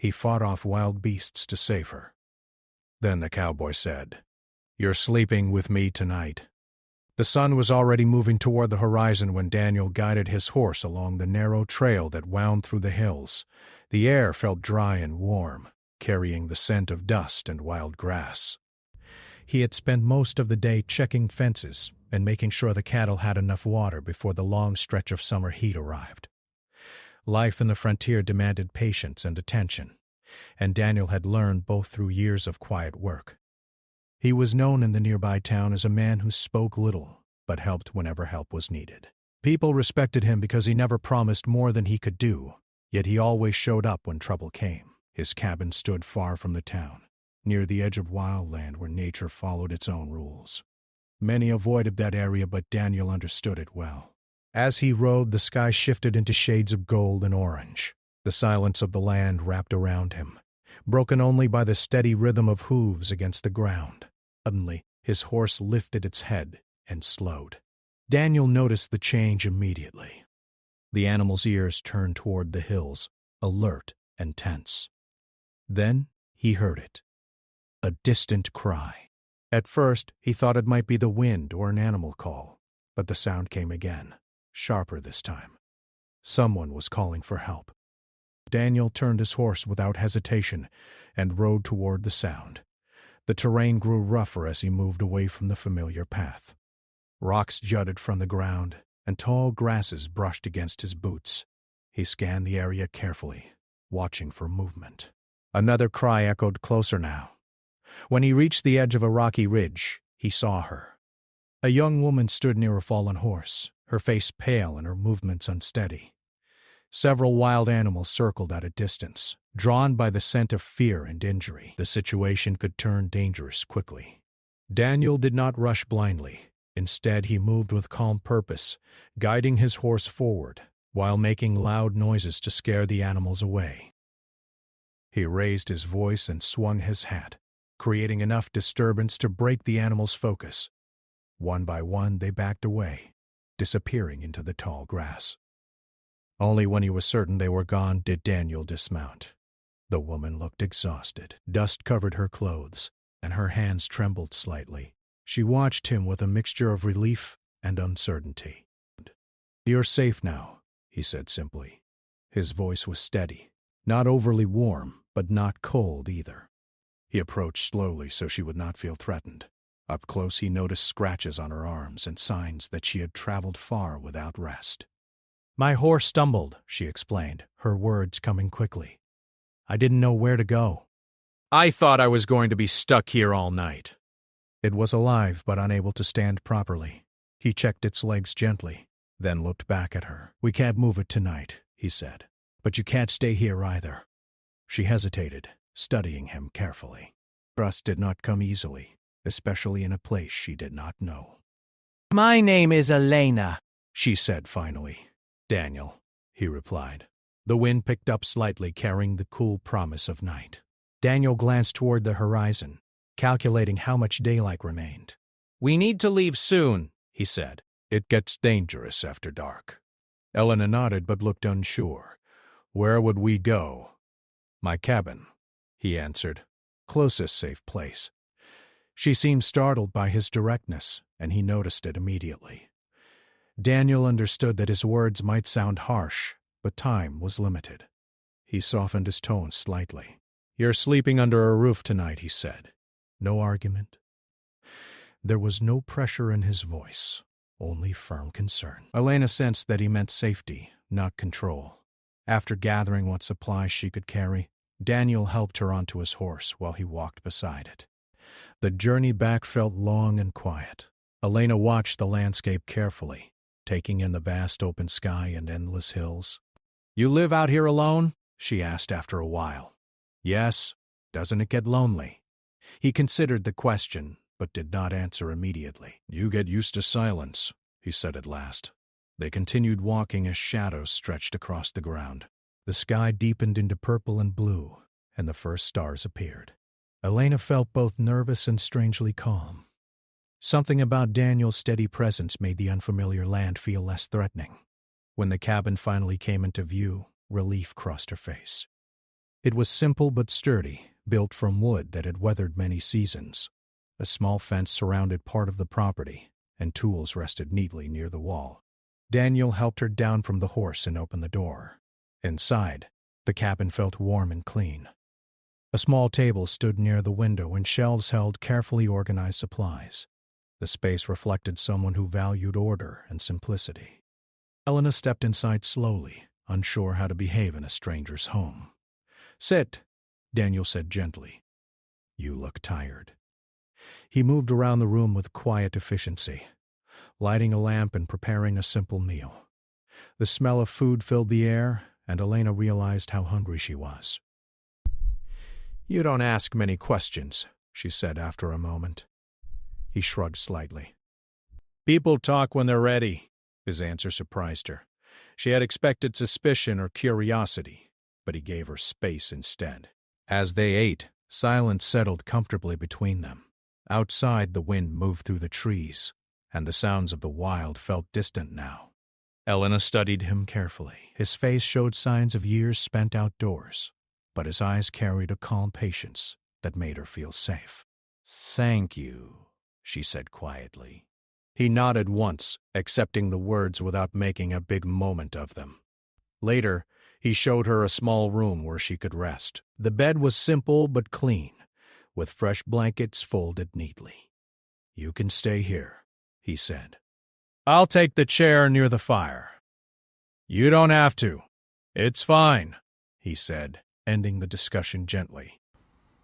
He fought off wild beasts to save her. Then the cowboy said, "You're sleeping with me tonight." The sun was already moving toward the horizon when Daniel guided his horse along the narrow trail that wound through the hills. The air felt dry and warm, carrying the scent of dust and wild grass. He had spent most of the day checking fences and making sure the cattle had enough water before the long stretch of summer heat arrived. Life in the frontier demanded patience and attention, and Daniel had learned both through years of quiet work. He was known in the nearby town as a man who spoke little, but helped whenever help was needed. People respected him because he never promised more than he could do, yet he always showed up when trouble came. His cabin stood far from the town, near the edge of wildland where nature followed its own rules. Many avoided that area, but Daniel understood it well. As he rode, the sky shifted into shades of gold and orange. The silence of the land wrapped around him, broken only by the steady rhythm of hooves against the ground. Suddenly, his horse lifted its head and slowed. Daniel noticed the change immediately. The animal's ears turned toward the hills, alert and tense. Then he heard it. A distant cry. At first, he thought it might be the wind or an animal call, but the sound came again, sharper this time. Someone was calling for help. Daniel turned his horse without hesitation and rode toward the sound. The terrain grew rougher as he moved away from the familiar path. Rocks jutted from the ground, and tall grasses brushed against his boots. He scanned the area carefully, watching for movement. Another cry echoed closer now. When he reached the edge of a rocky ridge, he saw her. A young woman stood near a fallen horse, her face pale and her movements unsteady. Several wild animals circled at a distance, drawn by the scent of fear and injury. The situation could turn dangerous quickly. Daniel did not rush blindly. Instead, he moved with calm purpose, guiding his horse forward, while making loud noises to scare the animals away. He raised his voice and swung his hat, creating enough disturbance to break the animals' focus. One by one, they backed away, disappearing into the tall grass. Only when he was certain they were gone did Daniel dismount. The woman looked exhausted. Dust covered her clothes, and her hands trembled slightly. She watched him with a mixture of relief and uncertainty. "You're safe now," he said simply. His voice was steady, not overly warm, but not cold either. He approached slowly so she would not feel threatened. Up close he noticed scratches on her arms and signs that she had traveled far without rest. "My horse stumbled," she explained, her words coming quickly. "I didn't know where to go. I thought I was going to be stuck here all night." It was alive but unable to stand properly. He checked its legs gently, then looked back at her. "We can't move it tonight," he said. "But you can't stay here either." She hesitated, studying him carefully. Trust did not come easily, especially in a place she did not know. "My name is Elena," she said finally. "Daniel," he replied. The wind picked up slightly, carrying the cool promise of night. Daniel glanced toward the horizon, calculating how much daylight remained. "We need to leave soon," he said. "It gets dangerous after dark." Elena nodded but looked unsure. "Where would we go?" "My cabin," he answered. "Closest safe place." She seemed startled by his directness, and he noticed it immediately. Daniel understood that his words might sound harsh, but time was limited. He softened his tone slightly. "You're sleeping under a roof tonight," he said. No argument. There was no pressure in his voice, only firm concern. Elena sensed that he meant safety, not control. After gathering what supplies she could carry, Daniel helped her onto his horse while he walked beside it. The journey back felt long and quiet. Elena watched the landscape carefully, taking in the vast open sky and endless hills. "You live out here alone?" she asked after a while. "Yes. Doesn't it get lonely?" He considered the question, but did not answer immediately. "You get used to silence," he said at last. They continued walking as shadows stretched across the ground. The sky deepened into purple and blue, and the first stars appeared. Elena felt both nervous and strangely calm. Something about Daniel's steady presence made the unfamiliar land feel less threatening. When the cabin finally came into view, relief crossed her face. It was simple but sturdy, built from wood that had weathered many seasons. A small fence surrounded part of the property, and tools rested neatly near the wall. Daniel helped her down from the horse and opened the door. Inside, the cabin felt warm and clean. A small table stood near the window and shelves held carefully organized supplies. The space reflected someone who valued order and simplicity. Elena stepped inside slowly, unsure how to behave in a stranger's home. "Sit," Daniel said gently. "You look tired." He moved around the room with quiet efficiency, lighting a lamp and preparing a simple meal. The smell of food filled the air, and Elena realized how hungry she was. "You don't ask many questions," she said after a moment. He shrugged slightly. "People talk when they're ready." His answer surprised her. She had expected suspicion or curiosity, but he gave her space instead. As they ate, silence settled comfortably between them. Outside, the wind moved through the trees, and the sounds of the wild felt distant now. Elena studied him carefully. His face showed signs of years spent outdoors, but his eyes carried a calm patience that made her feel safe. "Thank you," she said quietly. He nodded once, accepting the words without making a big moment of them. Later, he showed her a small room where she could rest. The bed was simple but clean, with fresh blankets folded neatly. "You can stay here," he said. "I'll take the chair near the fire." "You don't have to. It's fine," he said, ending the discussion gently.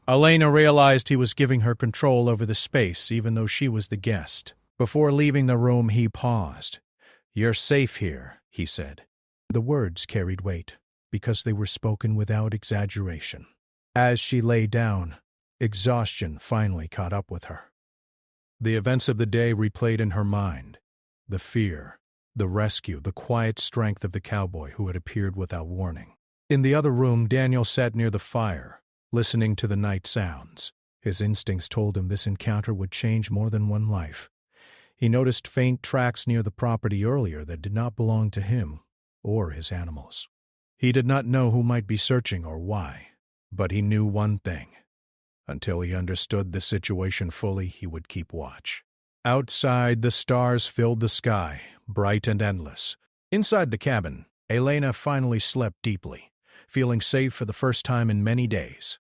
Elena realized he was giving her control over the space even though she was the guest. Before leaving the room, he paused. "You're safe here," he said. The words carried weight because they were spoken without exaggeration. As she lay down, exhaustion finally caught up with her. The events of the day replayed in her mind. The fear, the rescue, the quiet strength of the cowboy who had appeared without warning. In the other room, Daniel sat near the fire, listening to the night sounds. His instincts told him this encounter would change more than one life. He noticed faint tracks near the property earlier that did not belong to him or his animals. He did not know who might be searching or why, but he knew one thing. Until he understood the situation fully, he would keep watch. Outside, the stars filled the sky, bright and endless. Inside the cabin, Elena finally slept deeply, feeling safe for the first time in many days.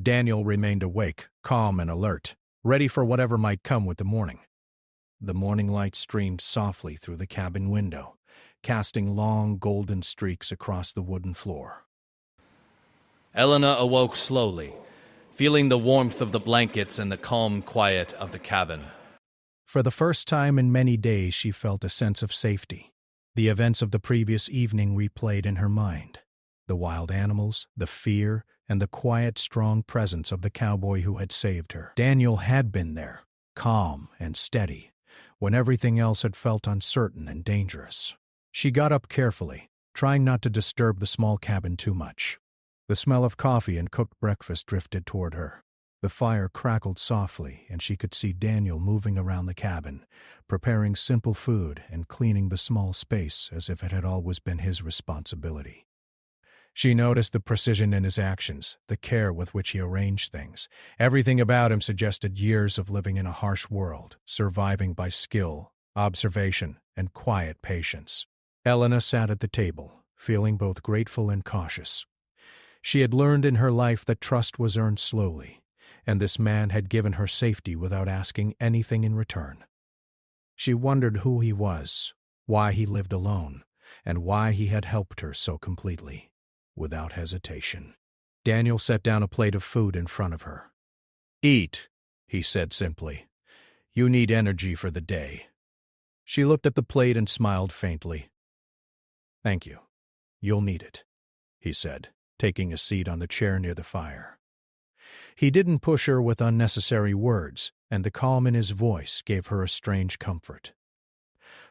Daniel remained awake, calm and alert, ready for whatever might come with the morning. The morning light streamed softly through the cabin window, casting long golden streaks across the wooden floor. Elena awoke slowly, feeling the warmth of the blankets and the calm quiet of the cabin. For the first time in many days, she felt a sense of safety. The events of the previous evening replayed in her mind. The wild animals, the fear, and the quiet, strong presence of the cowboy who had saved her. Daniel had been there, calm and steady, when everything else had felt uncertain and dangerous. She got up carefully, trying not to disturb the small cabin too much. The smell of coffee and cooked breakfast drifted toward her. The fire crackled softly, and she could see Daniel moving around the cabin, preparing simple food and cleaning the small space as if it had always been his responsibility. She noticed the precision in his actions, the care with which he arranged things. Everything about him suggested years of living in a harsh world, surviving by skill, observation, and quiet patience. Elena sat at the table, feeling both grateful and cautious. She had learned in her life that trust was earned slowly, and this man had given her safety without asking anything in return. She wondered who he was, why he lived alone, and why he had helped her so completely. Without hesitation, Daniel set down a plate of food in front of her. "Eat," he said simply. "You need energy for the day." She looked at the plate and smiled faintly. "Thank you. You'll need it," he said, taking a seat on the chair near the fire. He didn't push her with unnecessary words, and the calm in his voice gave her a strange comfort.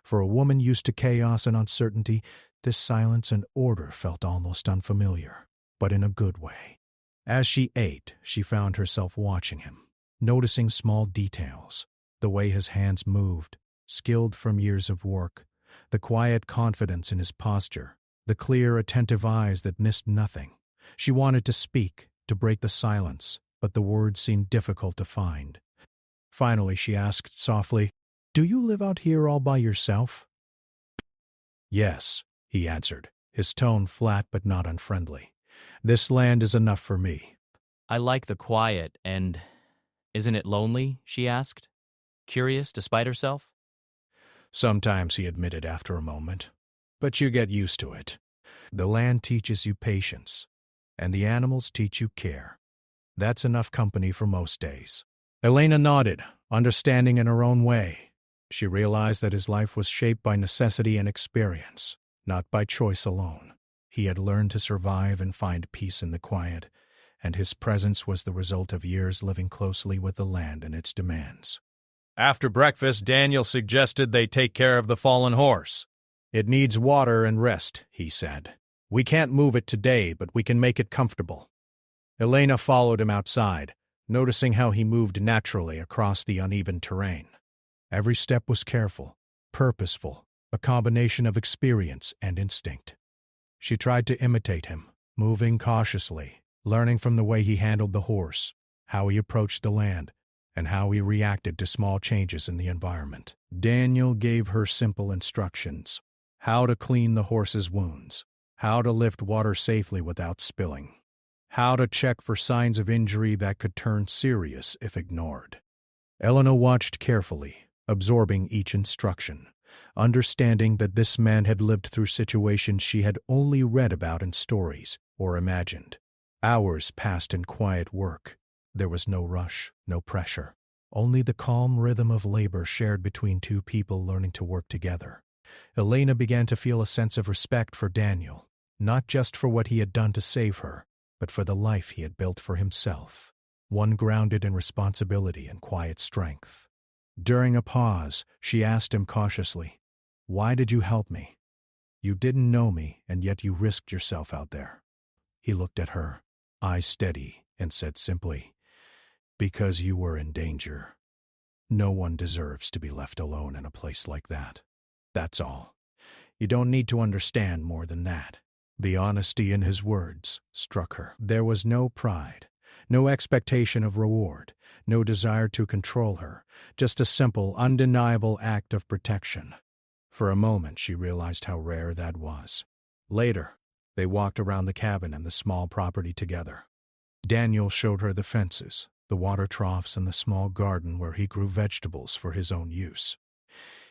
For a woman used to chaos and uncertainty, this silence and order felt almost unfamiliar, but in a good way. As she ate, she found herself watching him, noticing small details, the way his hands moved, skilled from years of work, the quiet confidence in his posture, the clear, attentive eyes that missed nothing. She wanted to speak, to break the silence, but the words seemed difficult to find. Finally, she asked softly, "Do you live out here all by yourself?" "Yes," he answered, his tone flat but not unfriendly. "This land is enough for me." I like the quiet, and isn't it lonely? She asked, curious despite herself. "Sometimes," he admitted after a moment, "but you get used to it. The land teaches you patience, and the animals teach you care. That's enough company for most days." Elena nodded, understanding in her own way. She realized that his life was shaped by necessity and experience, not by choice alone. He had learned to survive and find peace in the quiet, and his presence was the result of years living closely with the land and its demands. After breakfast, Daniel suggested they take care of the fallen horse. "It needs water and rest," he said. "We can't move it today, but we can make it comfortable." Elena followed him outside, noticing how he moved naturally across the uneven terrain. Every step was careful, purposeful, a combination of experience and instinct. She tried to imitate him, moving cautiously, learning from the way he handled the horse, how he approached the land, and how he reacted to small changes in the environment. Daniel gave her simple instructions: how to clean the horse's wounds, how to lift water safely without spilling, how to check for signs of injury that could turn serious if ignored. Elena watched carefully, absorbing each instruction, understanding that this man had lived through situations she had only read about in stories or imagined. Hours passed in quiet work. There was no rush, no pressure, only the calm rhythm of labor shared between two people learning to work together. Elena began to feel a sense of respect for Daniel, not just for what he had done to save her, but for the life he had built for himself, one grounded in responsibility and quiet strength. During a pause, she asked him cautiously, "Why did you help me? You didn't know me, and yet you risked yourself out there." He looked at her, eyes steady, and said simply, "Because you were in danger. No one deserves to be left alone in a place like that. That's all. You don't need to understand more than that." The honesty in his words struck her. There was no pride, no expectation of reward, no desire to control her, just a simple, undeniable act of protection. For a moment, she realized how rare that was. Later, they walked around the cabin and the small property together. Daniel showed her the fences, the water troughs, and the small garden where he grew vegetables for his own use.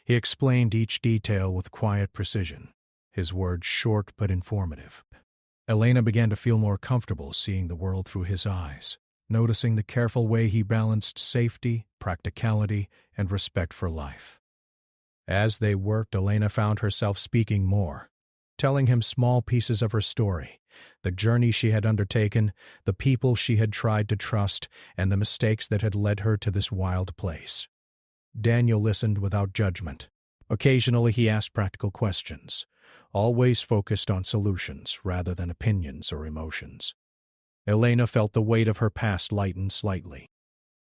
He explained each detail with quiet precision, his words short but informative. Elena began to feel more comfortable seeing the world through his eyes, noticing the careful way he balanced safety, practicality, and respect for life. As they worked, Elena found herself speaking more, telling him small pieces of her story, the journey she had undertaken, the people she had tried to trust, and the mistakes that had led her to this wild place. Daniel listened without judgment. Occasionally he asked practical questions, always focused on solutions rather than opinions or emotions. Elena felt the weight of her past lighten slightly.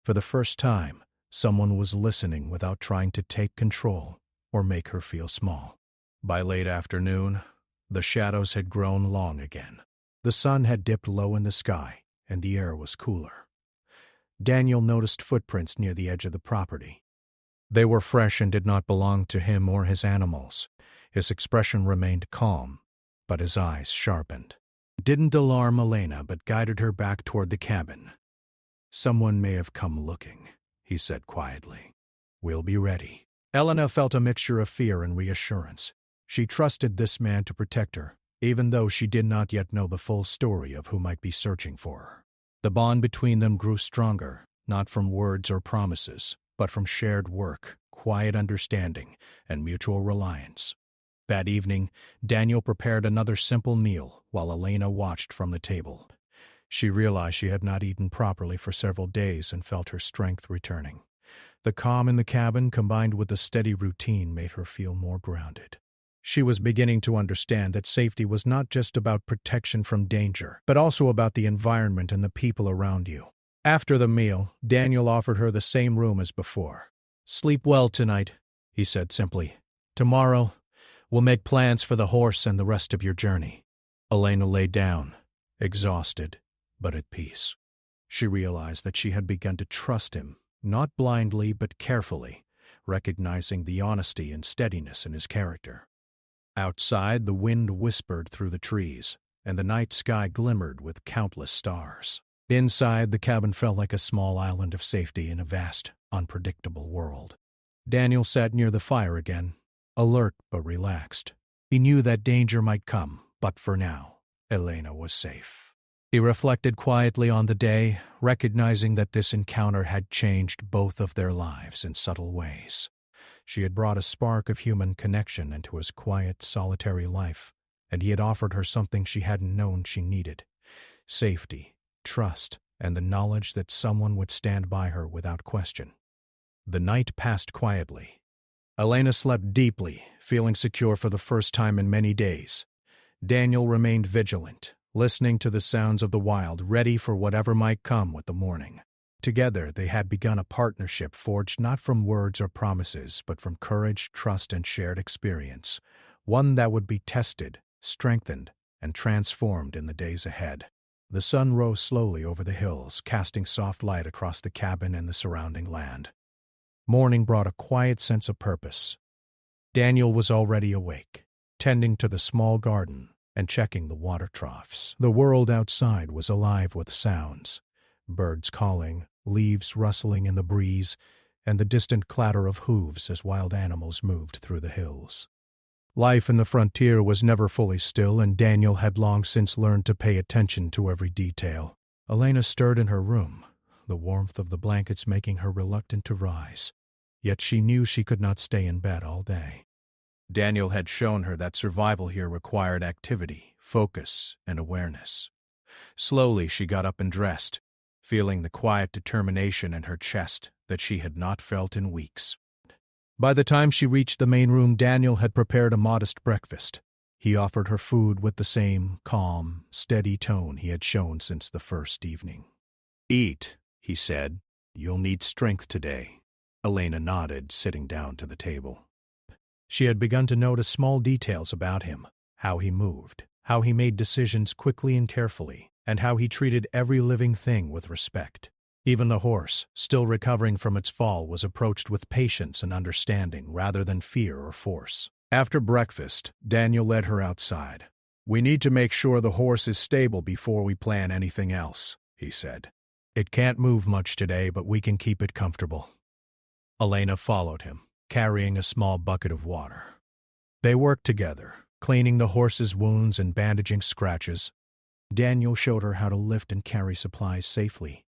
For the first time, someone was listening without trying to take control or make her feel small. By late afternoon, the shadows had grown long again. The sun had dipped low in the sky, and the air was cooler. Daniel noticed footprints near the edge of the property. They were fresh and did not belong to him or his animals. His expression remained calm, but his eyes sharpened. It didn't alarm Elena, but guided her back toward the cabin. "Someone may have come looking," he said quietly. "We'll be ready." Elena felt a mixture of fear and reassurance. She trusted this man to protect her, even though she did not yet know the full story of who might be searching for her. The bond between them grew stronger, not from words or promises, but from shared work, quiet understanding, and mutual reliance. That evening, Daniel prepared another simple meal while Elena watched from the table. She realized she had not eaten properly for several days and felt her strength returning. The calm in the cabin combined with the steady routine made her feel more grounded. She was beginning to understand that safety was not just about protection from danger, but also about the environment and the people around you. After the meal, Daniel offered her the same room as before. "Sleep well tonight," he said simply. "Tomorrow, we'll make plans for the horse and the rest of your journey." Elena lay down, exhausted, but at peace. She realized that she had begun to trust him, not blindly but carefully, recognizing the honesty and steadiness in his character. Outside, the wind whispered through the trees, and the night sky glimmered with countless stars. Inside, the cabin felt like a small island of safety in a vast, unpredictable world. Daniel sat near the fire again, alert but relaxed. He knew that danger might come, but for now, Elena was safe. He reflected quietly on the day, recognizing that this encounter had changed both of their lives in subtle ways. She had brought a spark of human connection into his quiet, solitary life, and he had offered her something she hadn't known she needed: safety, trust, and the knowledge that someone would stand by her without question. The night passed quietly. Elena slept deeply, feeling secure for the first time in many days. Daniel remained vigilant, listening to the sounds of the wild, ready for whatever might come with the morning. Together, they had begun a partnership forged not from words or promises, but from courage, trust, and shared experience, one that would be tested, strengthened, and transformed in the days ahead. The sun rose slowly over the hills, casting soft light across the cabin and the surrounding land. Morning brought a quiet sense of purpose. Daniel was already awake, tending to the small garden and checking the water troughs. The world outside was alive with sounds: birds calling, leaves rustling in the breeze, and the distant clatter of hooves as wild animals moved through the hills. Life in the frontier was never fully still, and Daniel had long since learned to pay attention to every detail. Elena stirred in her room, the warmth of the blankets making her reluctant to rise. Yet she knew she could not stay in bed all day. Daniel had shown her that survival here required activity, focus, and awareness. Slowly she got up and dressed, feeling the quiet determination in her chest that she had not felt in weeks. By the time she reached the main room, Daniel had prepared a modest breakfast. He offered her food with the same calm, steady tone he had shown since the first evening. "Eat," he said. "You'll need strength today." Elena nodded, sitting down to the table. She had begun to notice small details about him: how he moved, how he made decisions quickly and carefully, and how he treated every living thing with respect. Even the horse, still recovering from its fall, was approached with patience and understanding rather than fear or force. After breakfast, Daniel led her outside. "We need to make sure the horse is stable before we plan anything else," he said. "It can't move much today, but we can keep it comfortable." Elena followed him, carrying a small bucket of water. They worked together, cleaning the horse's wounds and bandaging scratches. Daniel showed her how to lift and carry supplies safely,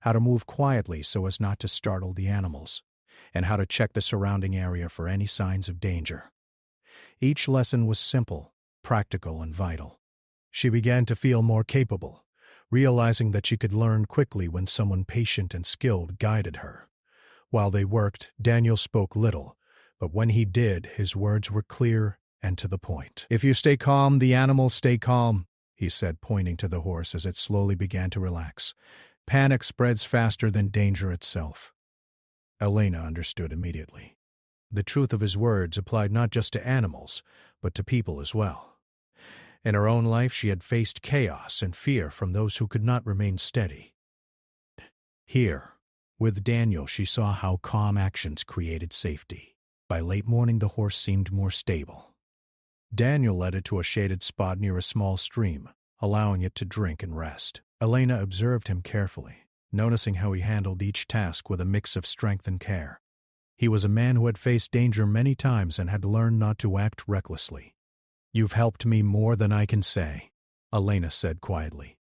how to move quietly so as not to startle the animals, and how to check the surrounding area for any signs of danger. Each lesson was simple, practical, and vital. She began to feel more capable, realizing that she could learn quickly when someone patient and skilled guided her. While they worked, Daniel spoke little, but when he did, his words were clear and to the point. "If you stay calm, the animals stay calm," he said, pointing to the horse as it slowly began to relax. "Panic spreads faster than danger itself." Elena understood immediately. The truth of his words applied not just to animals, but to people as well. In her own life, she had faced chaos and fear from those who could not remain steady. Here, with Daniel, she saw how calm actions created safety. By late morning, the horse seemed more stable. Daniel led it to a shaded spot near a small stream, allowing it to drink and rest. Elena observed him carefully, noticing how he handled each task with a mix of strength and care. He was a man who had faced danger many times and had learned not to act recklessly. "You've helped me more than I can say," Elena said quietly.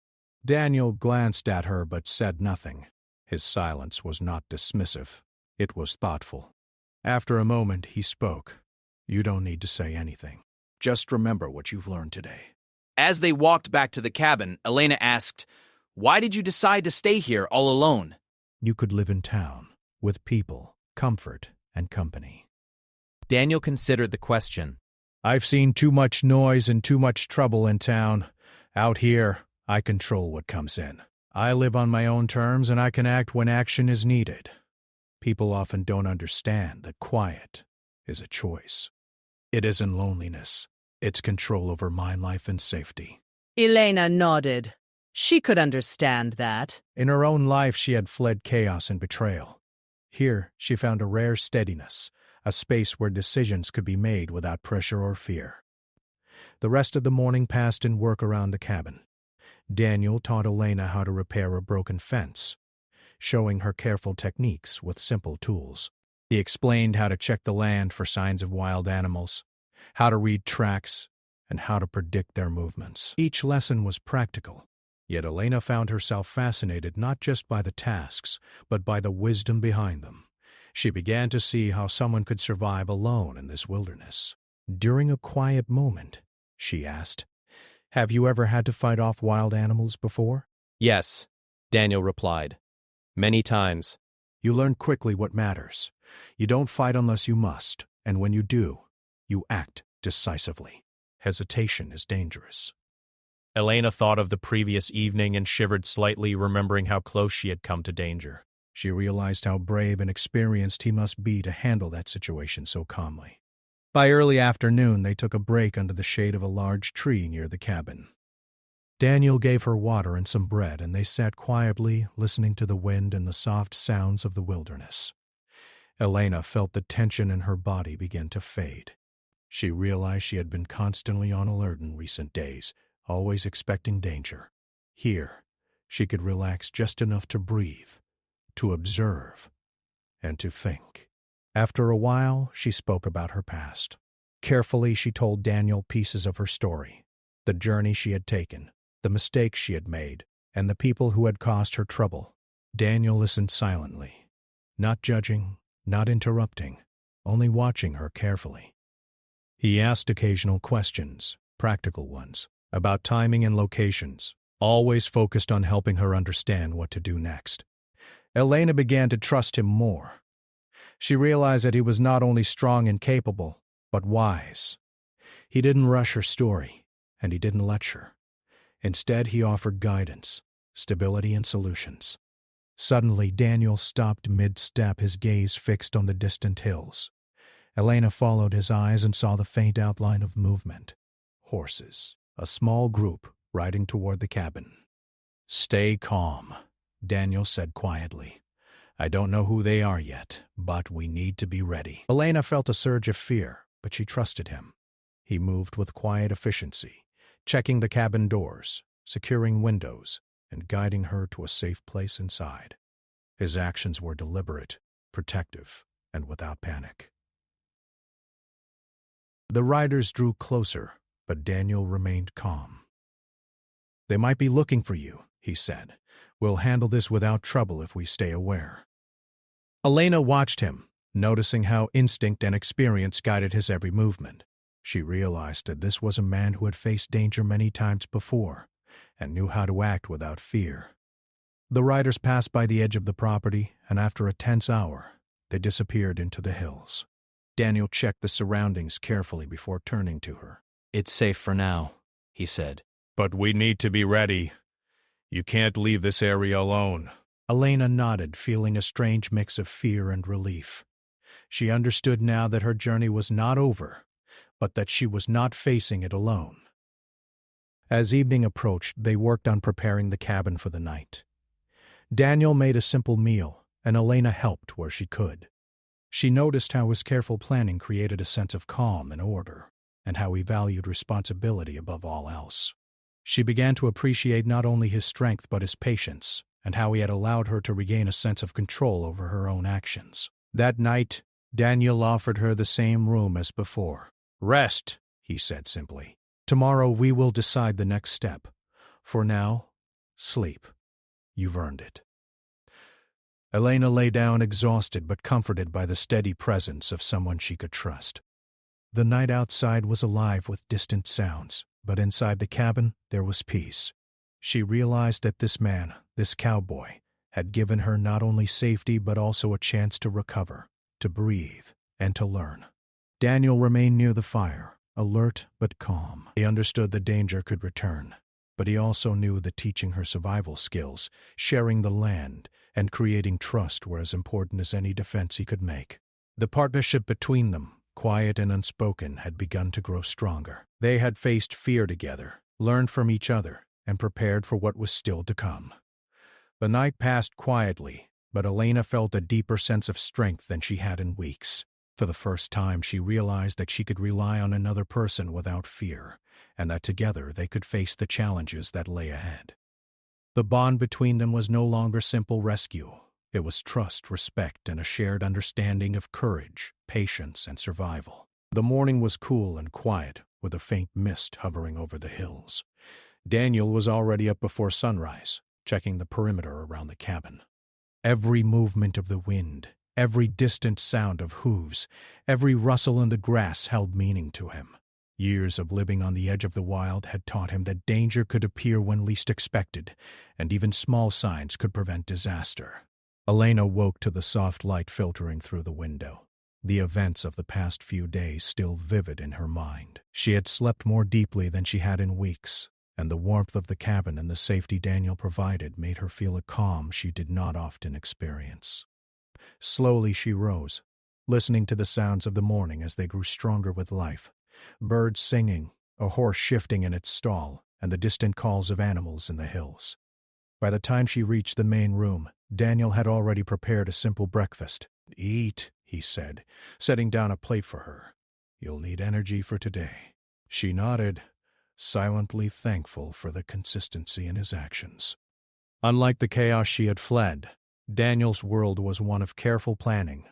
Daniel glanced at her but said nothing. His silence was not dismissive. It was thoughtful. After a moment, he spoke. "You don't need to say anything. Just remember what you've learned today." As they walked back to the cabin, Elena asked, "Why did you decide to stay here all alone?" "You could live in town, with people, comfort, and company." Daniel considered the question. "I've seen too much noise and too much trouble in town. Out here, I control what comes in. I live on my own terms, and I can act when action is needed. People often don't understand that quiet is a choice. It isn't loneliness. It's control over my life and safety." Elena nodded. She could understand that. In her own life, she had fled chaos and betrayal. Here, she found a rare steadiness, a space where decisions could be made without pressure or fear. The rest of the morning passed in work around the cabin. Daniel taught Elena how to repair a broken fence, showing her careful techniques with simple tools. He explained how to check the land for signs of wild animals, how to read tracks, and how to predict their movements. Each lesson was practical, yet Elena found herself fascinated not just by the tasks, but by the wisdom behind them. She began to see how someone could survive alone in this wilderness. During a quiet moment, she asked, "Have you ever had to fight off wild animals before?" Yes, Daniel replied. Many times. You learn quickly what matters. You don't fight unless you must, and when you do, you act decisively. Hesitation is dangerous. Elena thought of the previous evening and shivered slightly, remembering how close she had come to danger. She realized how brave and experienced he must be to handle that situation so calmly. By early afternoon, they took a break under the shade of a large tree near the cabin. Daniel gave her water and some bread, and they sat quietly, listening to the wind and the soft sounds of the wilderness. Elena felt the tension in her body begin to fade. She realized she had been constantly on alert in recent days, always expecting danger. Here, she could relax just enough to breathe, to observe, and to think. After a while, she spoke about her past. Carefully, she told Daniel pieces of her story, the journey she had taken, the mistakes she had made, and the people who had caused her trouble. Daniel listened silently, not judging, not interrupting, only watching her carefully. He asked occasional questions, practical ones, about timing and locations, always focused on helping her understand what to do next. Elena began to trust him more. She realized that he was not only strong and capable, but wise. He didn't rush her story, and he didn't lecture. Instead, he offered guidance, stability, and solutions. Suddenly, Daniel stopped mid-step, his gaze fixed on the distant hills. Elena followed his eyes and saw the faint outline of movement. Horses, a small group, riding toward the cabin. "Stay calm," Daniel said quietly. "I don't know who they are yet, but we need to be ready." Elena felt a surge of fear, but she trusted him. He moved with quiet efficiency, checking the cabin doors, securing windows, and guiding her to a safe place inside. His actions were deliberate, protective, and without panic. The riders drew closer, but Daniel remained calm. "They might be looking for you," he said. "We'll handle this without trouble if we stay aware." Elena watched him, noticing how instinct and experience guided his every movement. She realized that this was a man who had faced danger many times before and knew how to act without fear. The riders passed by the edge of the property, and after a tense hour, they disappeared into the hills. Daniel checked the surroundings carefully before turning to her. "It's safe for now," he said. "But we need to be ready. You can't leave this area alone." Elena nodded, feeling a strange mix of fear and relief. She understood now that her journey was not over, but that she was not facing it alone. As evening approached, they worked on preparing the cabin for the night. Daniel made a simple meal, and Elena helped where she could. She noticed how his careful planning created a sense of calm and order, and how he valued responsibility above all else. She began to appreciate not only his strength but his patience, and how he had allowed her to regain a sense of control over her own actions. That night, Daniel offered her the same room as before. "Rest," he said simply. "Tomorrow we will decide the next step. For now, sleep. You've earned it." Elena lay down exhausted but comforted by the steady presence of someone she could trust. The night outside was alive with distant sounds, but inside the cabin there was peace. She realized that this man, this cowboy, had given her not only safety but also a chance to recover, to breathe, and to learn. Daniel remained near the fire, alert but calm. He understood the danger could return, but he also knew that teaching her survival skills, sharing the land, and creating trust were as important as any defense he could make. The partnership between them, quiet and unspoken, had begun to grow stronger. They had faced fear together, learned from each other, and prepared for what was still to come. The night passed quietly, but Elena felt a deeper sense of strength than she had in weeks. For the first time, she realized that she could rely on another person without fear, and that together they could face the challenges that lay ahead. The bond between them was no longer simple rescue. It was trust, respect, and a shared understanding of courage, patience, and survival. The morning was cool and quiet, with a faint mist hovering over the hills. Daniel was already up before sunrise, checking the perimeter around the cabin. Every movement of the wind, every distant sound of hooves, every rustle in the grass held meaning to him. Years of living on the edge of the wild had taught him that danger could appear when least expected, and even small signs could prevent disaster. Elena woke to the soft light filtering through the window, the events of the past few days still vivid in her mind. She had slept more deeply than she had in weeks, and the warmth of the cabin and the safety Daniel provided made her feel a calm she did not often experience. Slowly she rose, listening to the sounds of the morning as they grew stronger with life. Birds singing, a horse shifting in its stall, and the distant calls of animals in the hills. By the time she reached the main room, Daniel had already prepared a simple breakfast. "Eat," he said, setting down a plate for her. "You'll need energy for today." She nodded, silently thankful for the consistency in his actions. Unlike the chaos she had fled, Daniel's world was one of careful planning,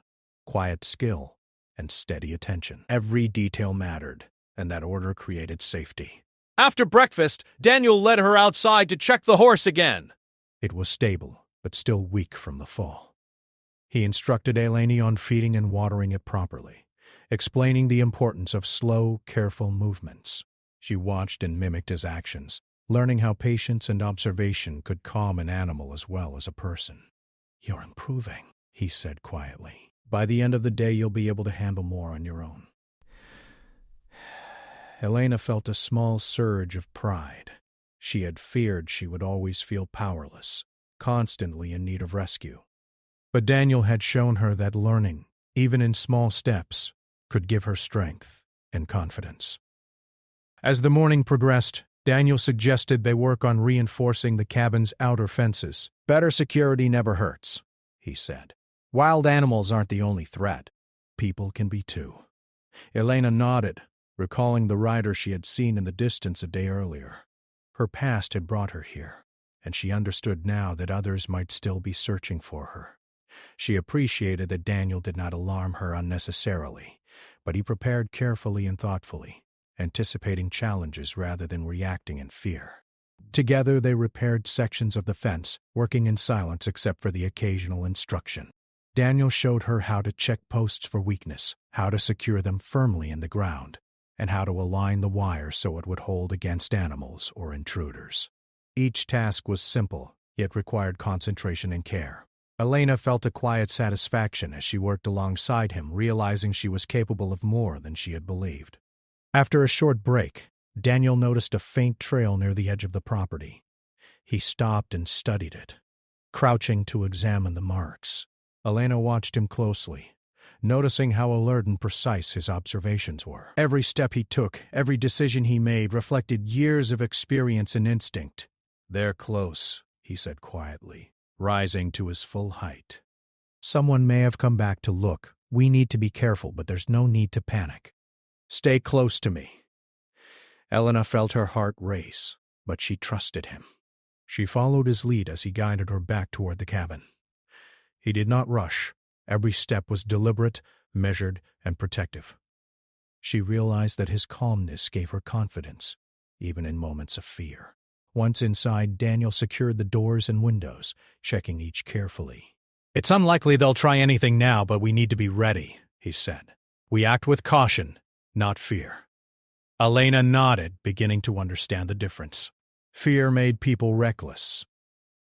quiet skill, and steady attention. Every detail mattered, and that order created safety. After breakfast, Daniel led her outside to check the horse again. It was stable, but still weak from the fall. He instructed Eleni on feeding and watering it properly, explaining the importance of slow, careful movements. She watched and mimicked his actions, learning how patience and observation could calm an animal as well as a person. "You're improving," he said quietly. "By the end of the day, you'll be able to handle more on your own." Elena felt a small surge of pride. She had feared she would always feel powerless, constantly in need of rescue. But Daniel had shown her that learning, even in small steps, could give her strength and confidence. As the morning progressed, Daniel suggested they work on reinforcing the cabin's outer fences. "Better security never hurts," he said. "Wild animals aren't the only threat. People can be too." Elena nodded, recalling the rider she had seen in the distance a day earlier. Her past had brought her here, and she understood now that others might still be searching for her. She appreciated that Daniel did not alarm her unnecessarily, but he prepared carefully and thoughtfully, anticipating challenges rather than reacting in fear. Together they repaired sections of the fence, working in silence except for the occasional instruction. Daniel showed her how to check posts for weakness, how to secure them firmly in the ground, and how to align the wire so it would hold against animals or intruders. Each task was simple, yet required concentration and care. Elena felt a quiet satisfaction as she worked alongside him, realizing she was capable of more than she had believed. After a short break, Daniel noticed a faint trail near the edge of the property. He stopped and studied it, crouching to examine the marks. Elena watched him closely, noticing how alert and precise his observations were. Every step he took, every decision he made reflected years of experience and instinct. "They're close," he said quietly, rising to his full height. "Someone may have come back to look. We need to be careful, but there's no need to panic. Stay close to me." Elena felt her heart race, but she trusted him. She followed his lead as he guided her back toward the cabin. He did not rush. Every step was deliberate, measured, and protective. She realized that his calmness gave her confidence, even in moments of fear. Once inside, Daniel secured the doors and windows, checking each carefully. "It's unlikely they'll try anything now, but we need to be ready," he said. "We act with caution, not fear." Elena nodded, beginning to understand the difference. Fear made people reckless,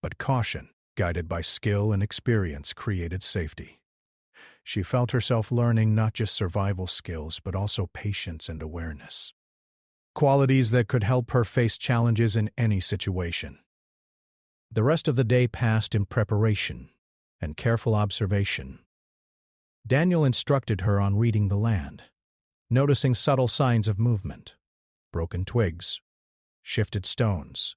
but caution, guided by skill and experience, created safety. She felt herself learning not just survival skills, but also patience and awareness, qualities that could help her face challenges in any situation. The rest of the day passed in preparation and careful observation. Daniel instructed her on reading the land, noticing subtle signs of movement, broken twigs, shifted stones,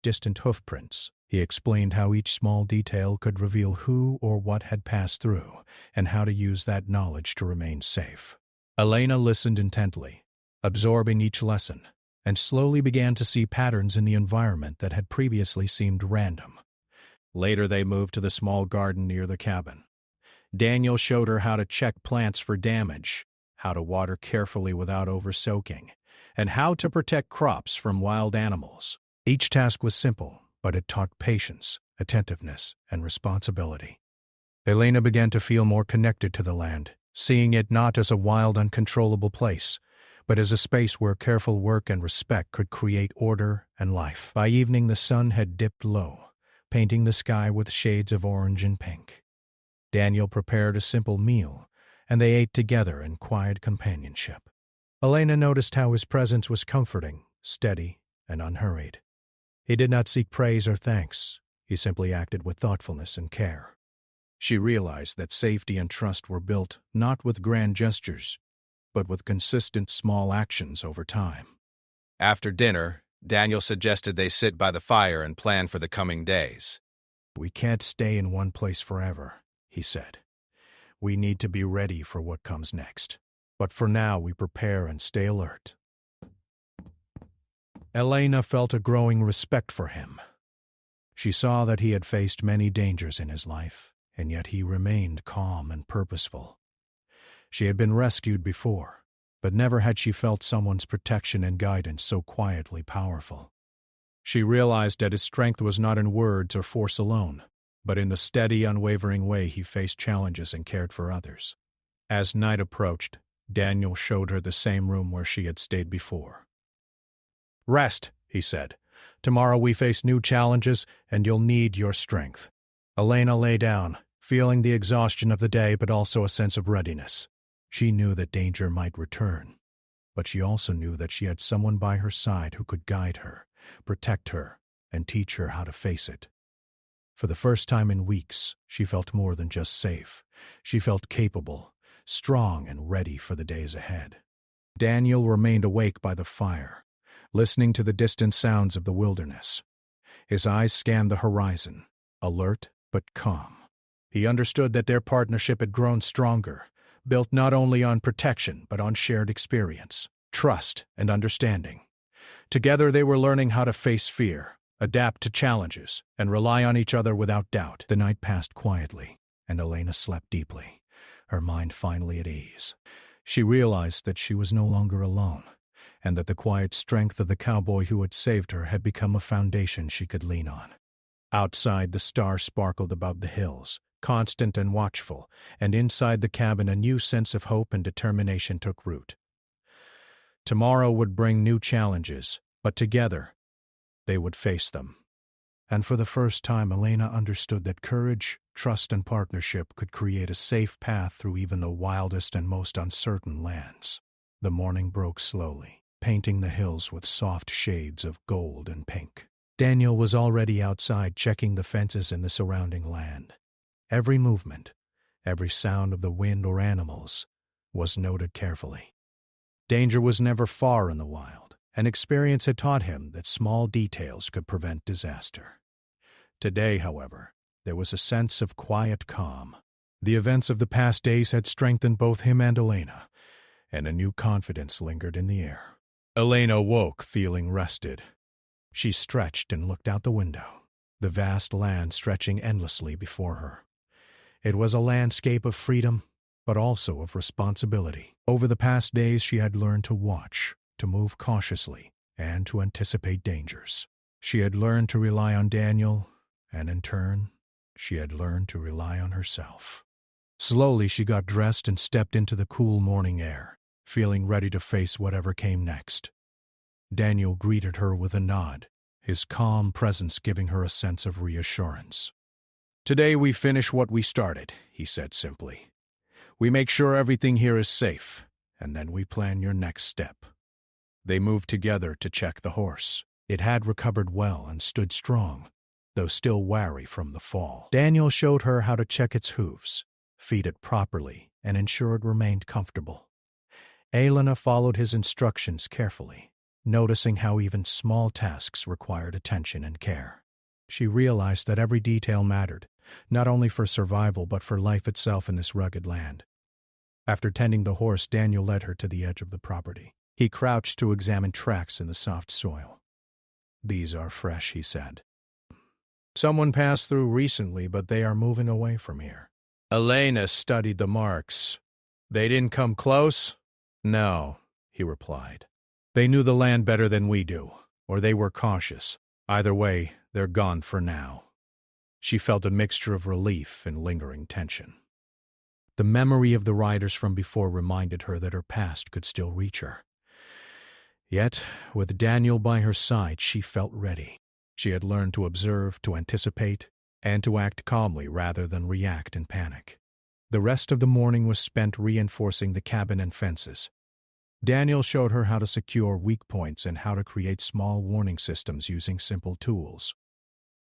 distant hoofprints. He explained how each small detail could reveal who or what had passed through, and how to use that knowledge to remain safe. Elena listened intently, absorbing each lesson, and slowly began to see patterns in the environment that had previously seemed random. Later they moved to the small garden near the cabin. Daniel showed her how to check plants for damage, how to water carefully without over-soaking, and how to protect crops from wild animals. Each task was simple, but it taught patience, attentiveness, and responsibility. Elena began to feel more connected to the land, seeing it not as a wild, uncontrollable place, but as a space where careful work and respect could create order and life. By evening, the sun had dipped low, painting the sky with shades of orange and pink. Daniel prepared a simple meal, and they ate together in quiet companionship. Elena noticed how his presence was comforting, steady, and unhurried. He did not seek praise or thanks. He simply acted with thoughtfulness and care. She realized that safety and trust were built not with grand gestures, but with consistent small actions over time. After dinner, Daniel suggested they sit by the fire and plan for the coming days. "We can't stay in one place forever," he said. "We need to be ready for what comes next. But for now, we prepare and stay alert." Elena felt a growing respect for him. She saw that he had faced many dangers in his life, and yet he remained calm and purposeful. She had been rescued before, but never had she felt someone's protection and guidance so quietly powerful. She realized that his strength was not in words or force alone, but in the steady, unwavering way he faced challenges and cared for others. As night approached, Daniel showed her the same room where she had stayed before. "Rest," he said. "Tomorrow we face new challenges, and you'll need your strength." Elena lay down, feeling the exhaustion of the day but also a sense of readiness. She knew that danger might return, but she also knew that she had someone by her side who could guide her, protect her, and teach her how to face it. For the first time in weeks, she felt more than just safe. She felt capable, strong, and ready for the days ahead. Daniel remained awake by the fire, listening to the distant sounds of the wilderness. His eyes scanned the horizon, alert but calm. He understood that their partnership had grown stronger, built not only on protection but on shared experience, trust, and understanding. Together they were learning how to face fear, adapt to challenges, and rely on each other without doubt. The night passed quietly, and Elena slept deeply, her mind finally at ease. She realized that she was no longer alone, and that the quiet strength of the cowboy who had saved her had become a foundation she could lean on. Outside, the stars sparkled above the hills, constant and watchful, and inside the cabin a new sense of hope and determination took root. Tomorrow would bring new challenges, but together they would face them. And for the first time, Elena understood that courage, trust, and partnership could create a safe path through even the wildest and most uncertain lands. The morning broke slowly, painting the hills with soft shades of gold and pink. Daniel was already outside checking the fences in the surrounding land. Every movement, every sound of the wind or animals, was noted carefully. Danger was never far in the wild, and experience had taught him that small details could prevent disaster. Today, however, there was a sense of quiet calm. The events of the past days had strengthened both him and Elena, and a new confidence lingered in the air. Elena woke feeling rested. She stretched and looked out the window, the vast land stretching endlessly before her. It was a landscape of freedom, but also of responsibility. Over the past days she had learned to watch, to move cautiously, and to anticipate dangers. She had learned to rely on Daniel, and in turn, she had learned to rely on herself. Slowly she got dressed and stepped into the cool morning air, feeling ready to face whatever came next. Daniel greeted her with a nod, his calm presence giving her a sense of reassurance. "Today we finish what we started," he said simply. "We make sure everything here is safe, and then we plan your next step." They moved together to check the horse. It had recovered well and stood strong, though still wary from the fall. Daniel showed her how to check its hooves, feed it properly, and ensure it remained comfortable. Elena followed his instructions carefully, noticing how even small tasks required attention and care. She realized that every detail mattered, not only for survival but for life itself in this rugged land. After tending the horse, Daniel led her to the edge of the property. He crouched to examine tracks in the soft soil. "These are fresh," he said. "Someone passed through recently, but they are moving away from here." Elena studied the marks. "They didn't come close?" "No," he replied. "They knew the land better than we do, or they were cautious. Either way, they're gone for now." She felt a mixture of relief and lingering tension. The memory of the riders from before reminded her that her past could still reach her. Yet, with Daniel by her side, she felt ready. She had learned to observe, to anticipate, and to act calmly rather than react in panic. The rest of the morning was spent reinforcing the cabin and fences. Daniel showed her how to secure weak points and how to create small warning systems using simple tools.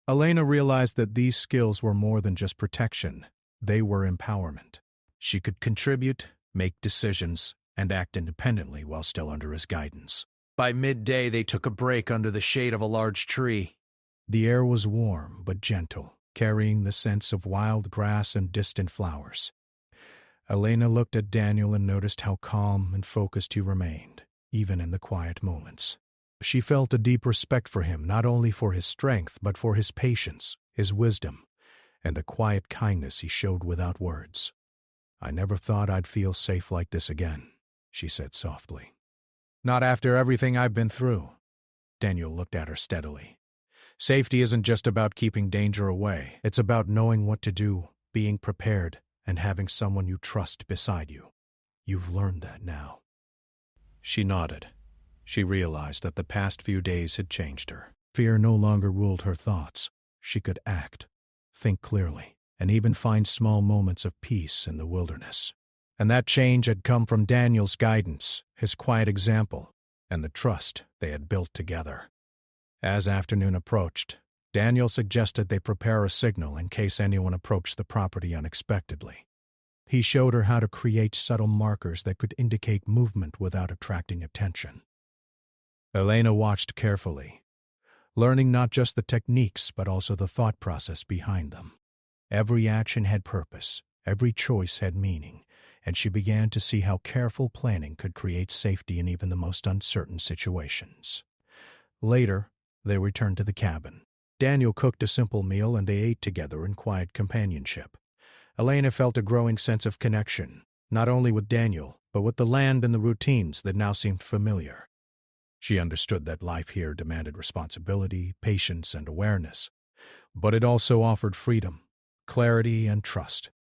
Elena realized that these skills were more than just protection. They were empowerment. She could contribute, make decisions, and act independently while still under his guidance. By midday, they took a break under the shade of a large tree. The air was warm but gentle, carrying the scents of wild grass and distant flowers. Elena looked at Daniel and noticed how calm and focused he remained, even in the quiet moments. She felt a deep respect for him, not only for his strength, but for his patience, his wisdom, and the quiet kindness he showed without words. "I never thought I'd feel safe like this again," she said softly. "Not after everything I've been through." Daniel looked at her steadily. "Safety isn't just about keeping danger away. It's about knowing what to do, being prepared, and having someone you trust beside you. You've learned that now." She nodded. She realized that the past few days had changed her. Fear no longer ruled her thoughts. She could act, think clearly, and even find small moments of peace in the wilderness. And that change had come from Daniel's guidance, his quiet example, and the trust they had built together. As afternoon approached, Daniel suggested they prepare a signal in case anyone approached the property unexpectedly. He showed her how to create subtle markers that could indicate movement without attracting attention. Elena watched carefully, learning not just the techniques but also the thought process behind them. Every action had purpose, every choice had meaning, and she began to see how careful planning could create safety in even the most uncertain situations. Later, they returned to the cabin. Daniel cooked a simple meal and they ate together in quiet companionship. Elena felt a growing sense of connection, not only with Daniel, but with the land and the routines that now seemed familiar. She understood that life here demanded responsibility, patience, and awareness, but it also offered freedom, clarity, and trust.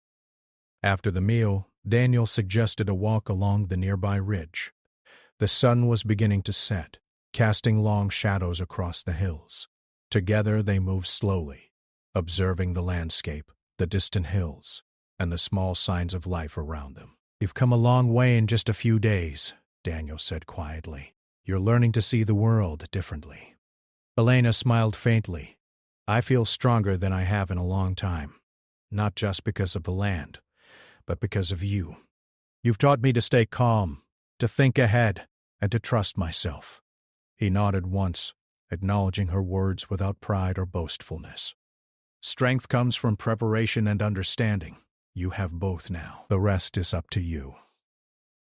After the meal, Daniel suggested a walk along the nearby ridge. The sun was beginning to set, casting long shadows across the hills. Together they moved slowly, observing the landscape, the distant hills, and the small signs of life around them. "You've come a long way in just a few days," Daniel said quietly. "You're learning to see the world differently." Elena smiled faintly. "I feel stronger than I have in a long time, not just because of the land, but because of you. You've taught me to stay calm, to think ahead, and to trust myself." He nodded once, acknowledging her words without pride or boastfulness. "Strength comes from preparation and understanding. You have both now. The rest is up to you."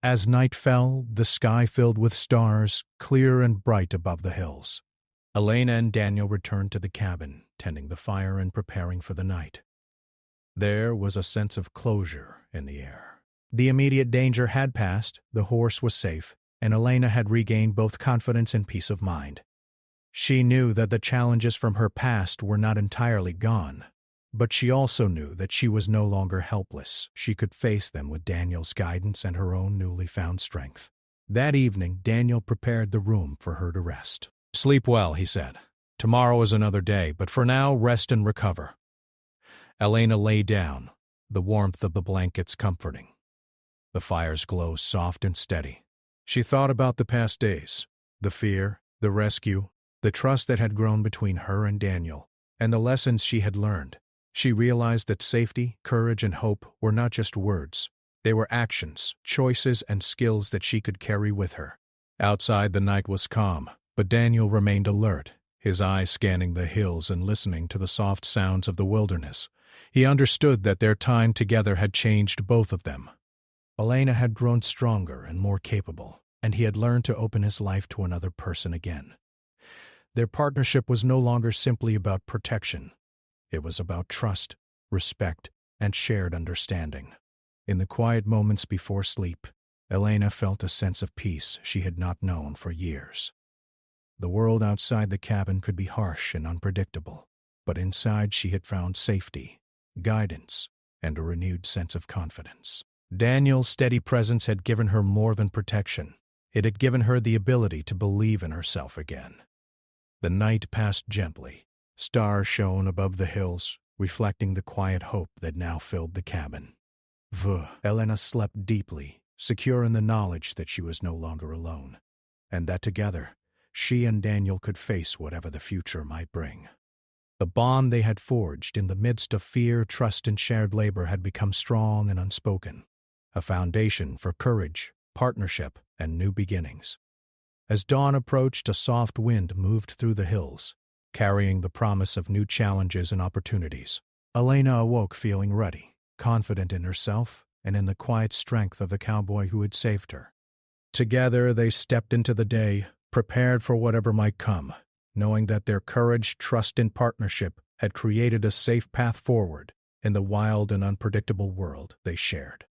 As night fell, the sky filled with stars, clear and bright above the hills. Elena and Daniel returned to the cabin, tending the fire and preparing for the night. There was a sense of closure in the air. The immediate danger had passed, the horse was safe, and Elena had regained both confidence and peace of mind. She knew that the challenges from her past were not entirely gone, but she also knew that she was no longer helpless. She could face them with Daniel's guidance and her own newly found strength. That evening, Daniel prepared the room for her to rest. "Sleep well," he said. "Tomorrow is another day, but for now, rest and recover." Elena lay down, the warmth of the blankets comforting. The fire's glow soft and steady. She thought about the past days, the fear, the rescue, the trust that had grown between her and Daniel, and the lessons she had learned. She realized that safety, courage, and hope were not just words. They were actions, choices, and skills that she could carry with her. Outside, the night was calm, But Daniel remained alert, his eyes scanning the hills and listening to the soft sounds of the wilderness. He understood that their time together had changed both of them. Elena had grown stronger and more capable, and he had learned to open his life to another person again. Their partnership was no longer simply about protection. It was about trust, respect, and shared understanding. In the quiet moments before sleep, Elena felt a sense of peace she had not known for years. The world outside the cabin could be harsh and unpredictable, but inside she had found safety, guidance, and a renewed sense of confidence. Daniel's steady presence had given her more than protection. It had given her the ability to believe in herself again. The night passed gently. Stars shone above the hills, reflecting the quiet hope that now filled the cabin. Elena slept deeply, secure in the knowledge that she was no longer alone, and that together, she and Daniel could face whatever the future might bring. The bond they had forged in the midst of fear, trust, and shared labor had become strong and unspoken, a foundation for courage, partnership, and new beginnings. As dawn approached, a soft wind moved through the hills, carrying the promise of new challenges and opportunities. Elena awoke feeling ready, confident in herself and in the quiet strength of the cowboy who had saved her. Together they stepped into the day, prepared for whatever might come, knowing that their courage, trust, and partnership had created a safe path forward in the wild and unpredictable world they shared.